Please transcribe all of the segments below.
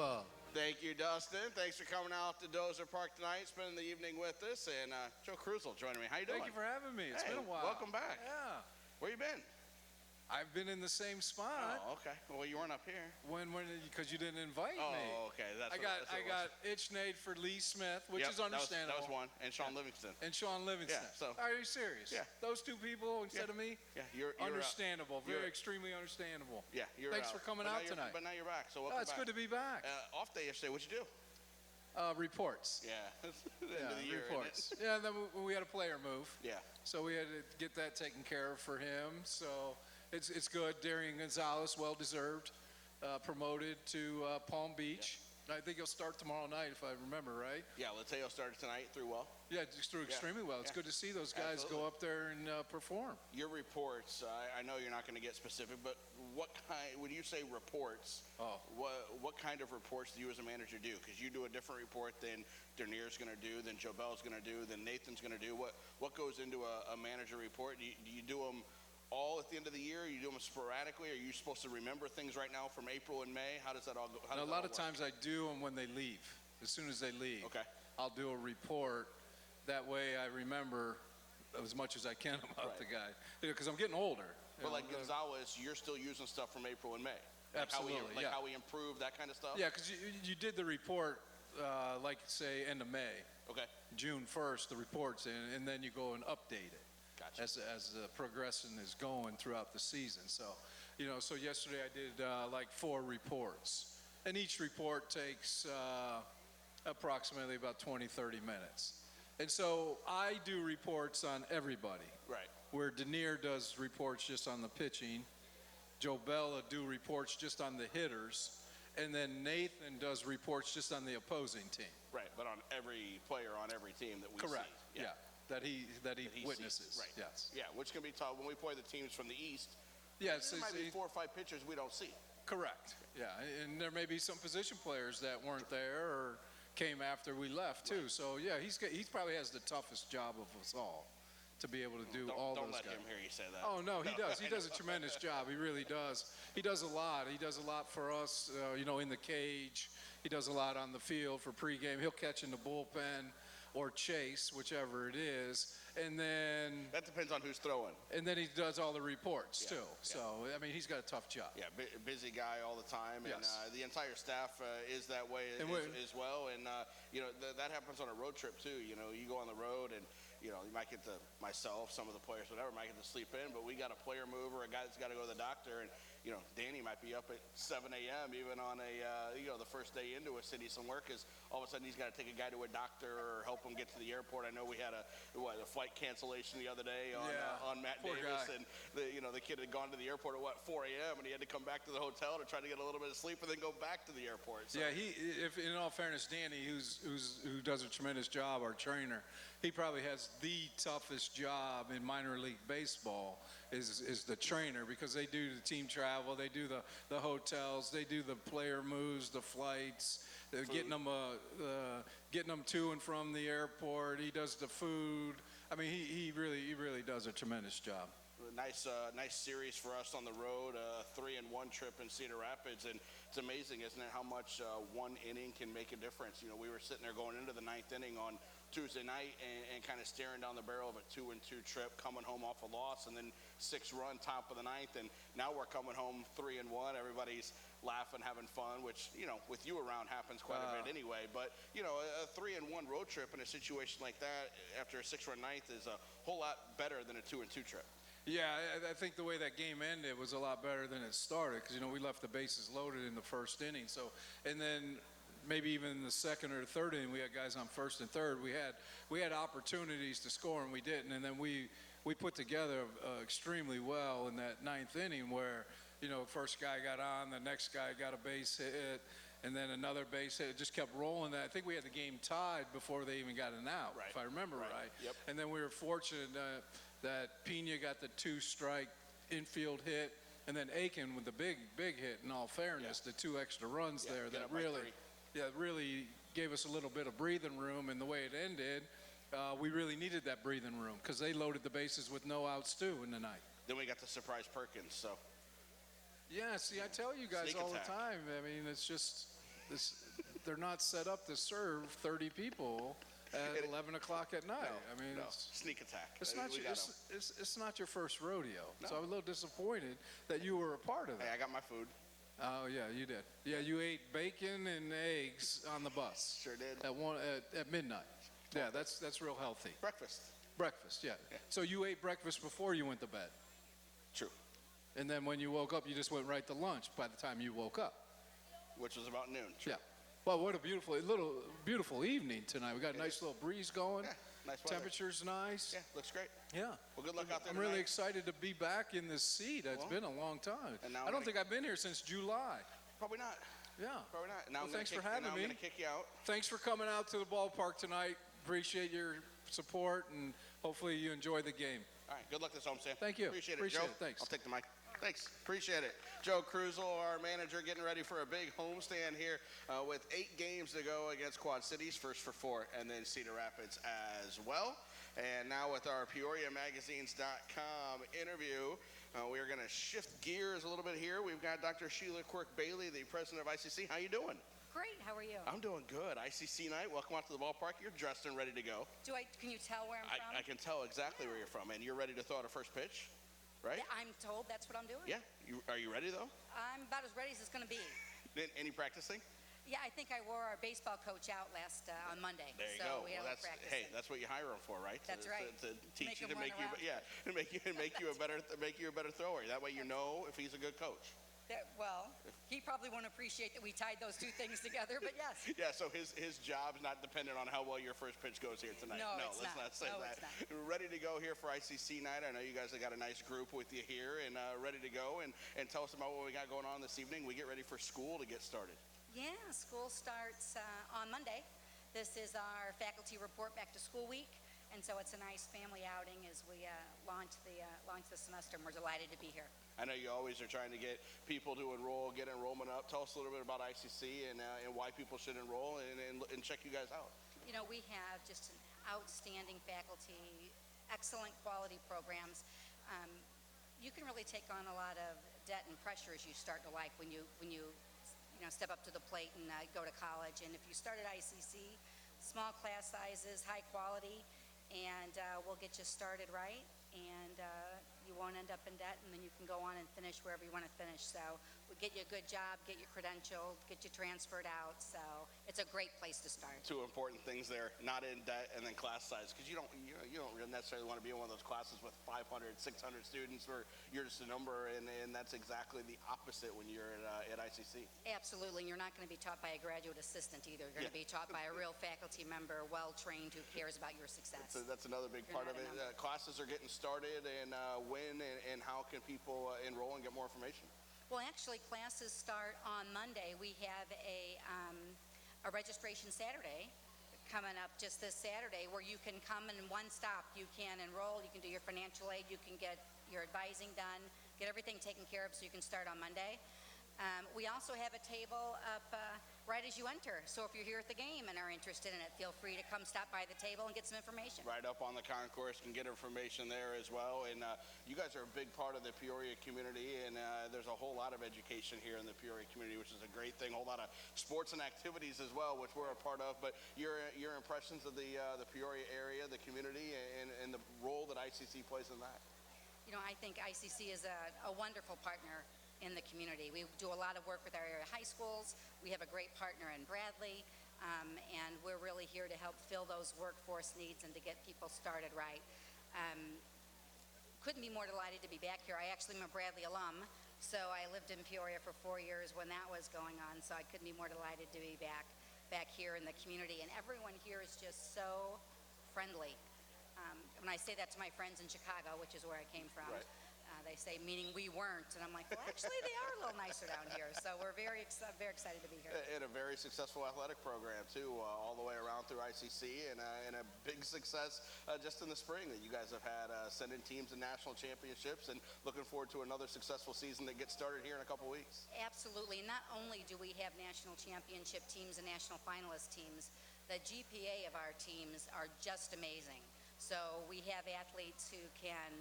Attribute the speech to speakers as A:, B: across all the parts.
A: Nova.
B: Thank you, Dustin. Thanks for coming out to Dozer Park tonight, spending the evening with us. And Joe Kruzel joining me. How you doing?
C: Thank you for having me. It's been a while.
B: Welcome back.
C: Yeah.
B: Where you been?
C: I've been in the same spot.
B: Oh, okay. Well, you weren't up here.
C: Because you didn't invite me.
B: Oh, okay.
C: I got itch-nade for Lee Smith, which is understandable.
B: That was one. And Sean Livingston.
C: Yeah,
B: so.
C: Are you serious?
B: Yeah.
C: Those two people instead of me?
B: Yeah, you're
C: understandable. Very extremely understandable.
B: Yeah, you're
C: Thanks for coming out tonight.
B: But now you're back, so welcome back.
C: It's good to be back.
B: Off day yesterday. What'd you do?
C: Reports.
B: Yeah. End of the year,
C: reports. Yeah, and then we had a player move.
B: Yeah.
C: So we had to get that taken care of for him. So it's good. Darian Gonzalez, well-deserved, promoted to Palm Beach. Yeah. I think he'll start tomorrow night, if I remember right.
B: Yeah, Lateo started tonight, threw well.
C: Yeah, just threw extremely well. It's good to see those guys go up there and perform.
B: Your reports, I know you're not going to get specific, but what kind, when you say reports, what kind of reports do you as a manager do? Because you do a different report than Dernier's going to do, than Joe Bell's going to do, than Nathan's going to do. What goes into a manager report? Do you do them all at the end of the year? You do them sporadically? Are you supposed to remember things right now from April and May? How does that all go?
C: A lot of times I do them when they leave. As soon as they leave, I'll do a report. That way I remember as much as I can about the guy. Because I'm getting older.
B: But like Gonzalez, you're still using stuff from April and May.
C: Absolutely,
B: how we improve, that kind of stuff?
C: Yeah, because you did the report, like say end of May.
B: Okay.
C: June 1st, the report's in, and then you go and update it.
B: Gotcha.
C: As the progression is going throughout the season. So, so yesterday I did like 4 reports. And each report takes approximately about 20, 30 minutes. And so I do reports on everybody.
B: Right.
C: Where Dernier does reports just on the pitching. Joe Bella do reports just on the hitters. And then Nathan does reports just on the opposing team.
B: Right, but on every player on every team that we see.
C: Correct, yeah. That he witnesses.
B: Sees. Right.
C: Yes.
B: Yeah, which can be tough when we play the teams from the East.
C: Yes.
B: There might be 4 or 5 pitchers we don't see.
C: Correct. Yeah, and there may be some position players that weren't there or came after we left too. Right. So yeah, he probably has the toughest job of us all to be able to do all those guys.
B: Don't let him hear you say that.
C: Oh no, he does. He does a tremendous job. He really does. He does a lot. He does a lot for us. In the cage. He does a lot on the field for pregame. He'll catch in the bullpen or chase, whichever it is, and then
B: that depends on who's throwing.
C: And then he does all the reports too.
B: Yeah.
C: So I mean, he's got a tough job.
B: Yeah, busy guy all the time, and the entire staff is that way as well. And that happens on a road trip too. You go on the road, and you might get to myself, some of the players, whatever, might get to sleep in, but we got a player mover, a guy that's got to go to the doctor, and Danny might be up at 7 a.m. even on the first day into a city somewhere, because all of a sudden he's got to take a guy to a doctor or help him get to the airport. I know we had a flight cancellation the other day on Matt Davis,
C: guy.
B: And the kid had gone to the airport at 4 a.m. and he had to come back to the hotel to try to get a little bit of sleep and then go back to the airport. So.
C: Yeah, if in all fairness, Danny, who does a tremendous job, our trainer, he probably has the toughest job in minor league baseball is the trainer, because they do the team travel, they do the hotels, they do the player moves, the flights, getting them to and from the airport. He does the food. I mean, he really does a tremendous job.
B: Nice series for us on the road, 3-1 trip in Cedar Rapids, and it's amazing, isn't it, how much one inning can make a difference. We were sitting there going into the 9th inning on Tuesday night and kind of staring down the barrel of a 2-2 trip, coming home off a loss, and then 6-run top of the 9th, and now we're coming home 3-1. Everybody's laughing, having fun, which with you around happens quite a bit anyway. But a 3-1 road trip in a situation like that after a 6-run 9th is a whole lot better than a 2-2 trip.
C: Yeah, I think the way that game ended was a lot better than it started, because we left the bases loaded in the first inning. So, and then maybe even in the second or third inning, we had guys on first and third. We had opportunities to score and we didn't. And then we put together extremely well in that 9th inning, where first guy got on, the next guy got a base hit, and then another base hit. It just kept rolling. I think we had the game tied before they even got an out, if I remember right.
B: Yep.
C: And then we were fortunate that Pena got the 2-strike infield hit, and then Aiken with the big hit. In all fairness, the 2 extra runs there that really gave us a little bit of breathing room. And the way it ended, we really needed that breathing room, because they loaded the bases with no outs too in the ninth.
B: Then we got to surprise Perkins. So
C: yeah, see, I tell you guys all the time. I mean, it's just they're not set up to serve 30 people at 11 o'clock at night.
B: No,
C: I mean,
B: no. Sneak attack.
C: it's not your first rodeo.
B: No.
C: So I'm a little disappointed that you were a part of it.
B: Hey, I got my food.
C: Oh yeah, you did. Yeah, you ate bacon and eggs on the bus.
B: Sure did.
C: At midnight. Yeah, that's real healthy.
B: Breakfast.
C: Breakfast, yeah. So you ate breakfast before you went to bed,
B: True.
C: and then when you woke up, you just went right to lunch. By the time you woke up,
B: Which was about noon. True.
C: yeah. Well, what a beautiful evening tonight. We got a nice little breeze going.
B: Yeah, nice weather.
C: Temperature's nice.
B: Yeah, looks great.
C: Yeah.
B: Well, good luck out there
C: I'm really
B: tonight.
C: excited to be back in this seat. It's been a long time.
B: And now
C: I don't think I've been here since July.
B: Probably not.
C: Yeah.
B: Probably not. Now
C: Well, thanks for having me.
B: I'm going to kick you out.
C: Thanks for coming out to the ballpark tonight. Appreciate your support, and hopefully you enjoy the game.
B: All right. Good luck this homestand.
C: Thank you.
B: Appreciate it,
C: Appreciate
B: Joe.
C: it. Thanks.
B: I'll take the mic. Thanks. Appreciate it. Joe Kruzel, our manager, getting ready for a big homestand here with 8 games to go against Quad Cities, first for 4, and then Cedar Rapids as well. And now with our PeoriaMagazines.com interview, we are going to shift gears a little bit here. We've got Dr. Sheila Quirk-Bailey, the president of ICC. How you doing?
A: Great. How are you?
B: I'm doing good. ICC night. Welcome out to the ballpark. You're dressed and ready to go.
A: Can you tell where I'm from?
B: I can tell exactly where you're from, and you're ready to throw out a first pitch, right?
A: Yeah, I'm told that's what I'm doing.
B: Yeah. Are you ready though?
A: I'm about as ready as it's going to be.
B: Any practicing?
A: Yeah, I think I wore our baseball coach out on Monday.
B: There you
A: so
B: go.
A: We had
B: Well,
A: a little practicing.
B: hey, that's what you hire them for, right?
A: That's right.
B: To teach
A: Make
B: you
A: him
B: to make
A: run
B: you,
A: around.
B: to make you a better thrower. That way you know if he's a good coach.
A: Well, he probably won't appreciate that we tied those two things together, but yes.
B: Yeah. So his job's not dependent on how well your first pitch goes here tonight.
A: No,
B: let's
A: it's not.
B: not say
A: No,
B: that.
A: it's not.
B: We're ready to go here for ICC night. I know you guys have got a nice group with you here and ready to go. And tell us about what we got going on this evening. We get ready for school to get started.
A: Yeah, school starts on Monday. This is our faculty report back to school week. And so it's a nice family outing as we launch the semester, and we're delighted to be here.
B: I know you always are trying to get people to enroll, get enrollment up. Tell us a little bit about ICC and why people should enroll and check you guys out.
A: You know, we have just an outstanding faculty, excellent quality programs. You can really take on a lot of debt and pressure as you start to like when you step up to the plate and go to college. And if you start at ICC, small class sizes, high quality, and we'll get you started right, and you won't end up in debt, and then you can go on and finish wherever you want to finish. So we'll get you a good job, get you credentialed, get you transferred out. So it's a great place to start.
B: 2 important things there: not in debt, and then class size. Because you don't necessarily want to be in one of those classes with 500, 600 students where you're just a number, and that's exactly the opposite when you're at ICC.
A: Absolutely, and you're not going to be taught by a graduate assistant either. You're going to be taught by a real faculty member, well-trained, who cares about your success.
B: That's another big
A: You're
B: part of
A: not
B: it.
A: a number.
B: Classes are getting started, and when and how can people enroll and get more information?
A: Well, actually, classes start on Monday. We have a registration Saturday coming up just this Saturday where you can come in one stop. You can enroll, you can do your financial aid, you can get your advising done, get everything taken care of so you can start on Monday. We also have a table up right as you enter. So if you're here at the game and are interested in it, feel free to come stop by the table and get some information.
B: Right up on the concourse, can get information there as well. And you guys are a big part of the Peoria community, and there's a whole lot of education here in the Peoria community, which is a great thing. A whole lot of sports and activities as well, which we're a part of. But your impressions of the Peoria area, the community, and the role that ICC plays in that?
A: You know, I think ICC is a wonderful partner in the community. We do a lot of work with our area high schools. We have a great partner in Bradley, and we're really here to help fill those workforce needs and to get people started right. Couldn't be more delighted to be back here. I actually am a Bradley alum, so I lived in Peoria for 4 years when that was going on, so I couldn't be more delighted to be back here in the community. And everyone here is just so friendly. When I say that to my friends in Chicago, which is where I came from,
B: Right.
A: They say, meaning we weren't. And I'm like, well, actually, they are a little nicer down here. So we're very excited to be here.
B: And a very successful athletic program, too, all the way around through ICC, and a big success just in the spring that you guys have had, sending teams to national championships, and looking forward to another successful season that gets started here in a couple weeks.
A: Absolutely. Not only do we have national championship teams and national finalist teams, the GPA of our teams are just amazing. So we have athletes who can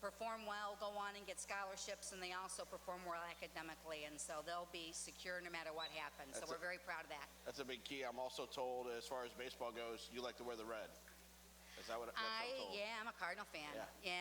A: perform well, go on and get scholarships, and they also perform well academically, and so they'll be secure no matter what happens. So we're very proud of that.
B: That's a big key. I'm also told, as far as baseball goes, you like to wear the red. Is that what I'm told?
A: Yeah, I'm a Cardinal fan.
B: Yeah.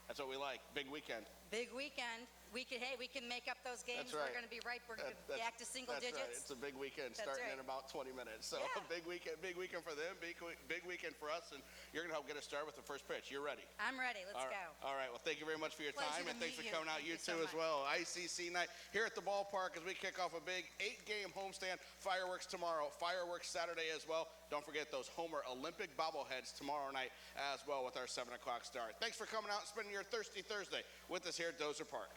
B: That's what we like. Big weekend.
A: Big weekend. We can make up those games.
B: That's right.
A: We're going to be right. We're going to be back to single
B: That's
A: digits.
B: Right. It's a big weekend
A: That's
B: starting
A: right.
B: in about 20 minutes. So
A: Yeah.
B: big weekend for them, big weekend for us, and you're going to help get us started with the first pitch. You're ready.
A: I'm ready. Let's go.
B: All right. Well, thank you very much for your
A: Pleasure
B: time,
A: to
B: and thanks for
A: meet you.
B: coming out.
A: Thank
B: You
A: you so
B: too as
A: much.
B: well. ICC night here at the ballpark as we kick off a big 8-game homestand. Fireworks tomorrow. Fireworks Saturday as well. Don't forget those Homer Olympic bobbleheads tomorrow night as well with our 7 o'clock start. Thanks for coming out and spending your Thirsty Thursday with us here at Dozer Park.